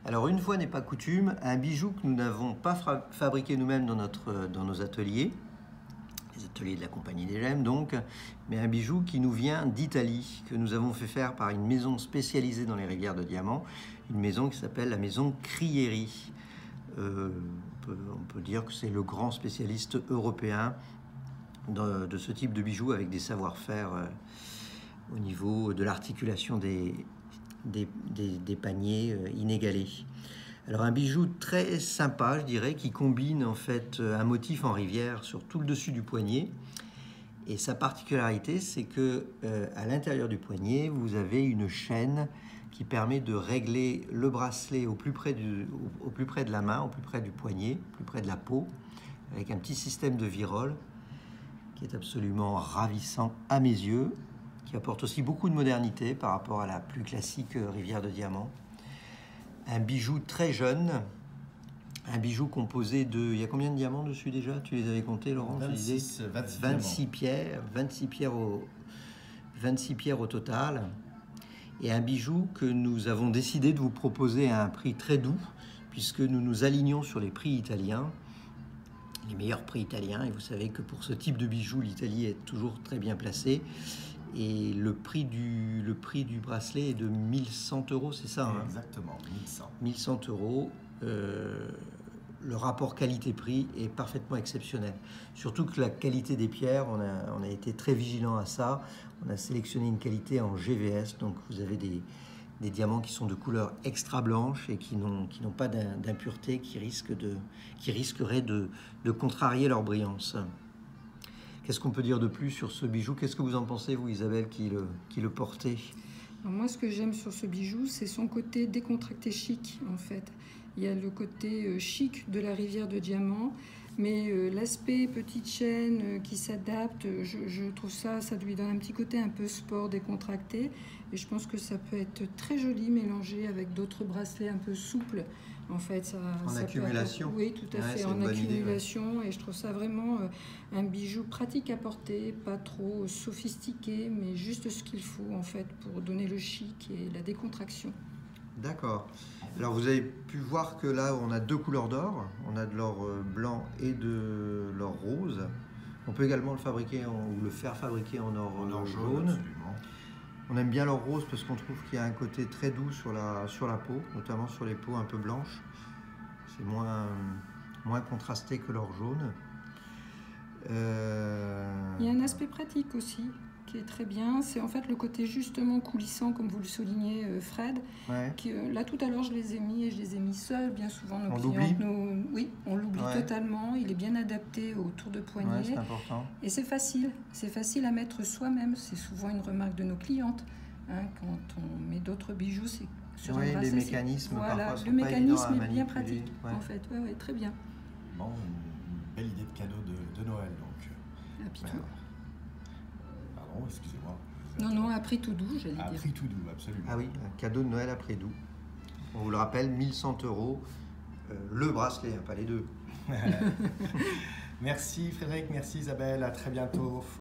Alors une fois n'est pas coutume, un bijou que nous n'avons pas fabriqué nous-mêmes dans nos ateliers, les ateliers de la Compagnie des Gemmes donc, mais un bijou qui nous vient d'Italie, que nous avons fait faire par une maison spécialisée dans les rivières de diamants, une maison qui s'appelle la maison Crieri. On peut dire que c'est le grand spécialiste européen de ce type de bijoux avec des savoir-faire au niveau de l'articulation des paniers inégalés. Alors un bijou très sympa, je dirais, qui combine en fait un motif en rivière sur tout le dessus du poignet. Et sa particularité, c'est que à l'intérieur du poignet, vous avez une chaîne qui permet de régler le bracelet au plus près de la main, au plus près du poignet, au plus près de la peau, avec un petit système de virole qui est absolument ravissant à mes yeux, qui apporte aussi beaucoup de modernité par rapport à la plus classique rivière de diamants. Un bijou très jeune, un bijou composé de... Il y a combien de diamants dessus déjà? Tu les avais comptés, Laurent? 26 pierres, 26 pierres au total. Et un bijou que nous avons décidé de vous proposer à un prix très doux, puisque nous nous alignons sur les prix italiens, les meilleurs prix italiens. Et vous savez que pour ce type de bijou, l'Italie est toujours très bien placée. Et le prix du bracelet est de 1100 €, c'est ça, hein? Exactement, 1100. 1100 €. Le rapport qualité-prix est parfaitement exceptionnel. Surtout que la qualité des pierres, on a été très vigilant à ça. On a sélectionné une qualité en GVS, donc vous avez des diamants qui sont de couleur extra blanche et qui n'ont pas d'impureté, qui risqueraient de contrarier leur brillance. Qu'est-ce qu'on peut dire de plus sur ce bijou? Qu'est-ce que vous en pensez, vous, Isabelle, qui le portez? Alors moi, ce que j'aime sur ce bijou, c'est son côté décontracté chic, en fait. Il y a le côté chic de la rivière de diamants, mais l'aspect petite chaîne qui s'adapte, je trouve ça lui donne un petit côté un peu sport, décontracté. Et je pense que ça peut être très joli mélangé avec d'autres bracelets un peu souples. En fait, en accumulation. Oui, tout à fait, en accumulation. Idée, ouais. Et je trouve ça vraiment un bijou pratique à porter, pas trop sophistiqué, mais juste ce qu'il faut en fait pour donner le chic et la décontraction. D'accord. Alors vous avez pu voir que là, on a deux couleurs d'or. On a de l'or blanc et de l'or rose. On peut également le fabriquer ou le faire fabriquer en or jaune. Absolument. On aime bien l'or rose parce qu'on trouve qu'il y a un côté très doux sur la peau, notamment sur les peaux un peu blanches. C'est moins contrasté que l'or jaune. Il y a un aspect pratique aussi qui est très bien. C'est en fait le côté justement coulissant, comme vous le soulignez, Fred. Ouais. Là, tout à l'heure, je les ai mis et je les ai mis seuls. Bien souvent, nos clientes, oui, on l'oublie totalement. Il est bien adapté au tour de poignet. Ouais, c'est important. Et c'est facile. C'est facile à mettre soi-même. C'est souvent une remarque de nos clientes. Hein, quand on met d'autres bijoux, c'est sur un bracelet. Les mécanismes, voilà, parfois, le mécanisme est bien manipuler. pratique, en fait. Ouais, très bien. Bon, une belle idée de cadeau de Noël, donc. À Pitou. Pardon, excusez-moi. Non, à prix tout doux, j'allais dire. À prix tout doux, absolument. Ah oui, un cadeau de Noël à prix doux. On vous le rappelle, 1100 €, le bracelet, hein, pas les deux. Merci Frédéric, merci Isabelle, à très bientôt.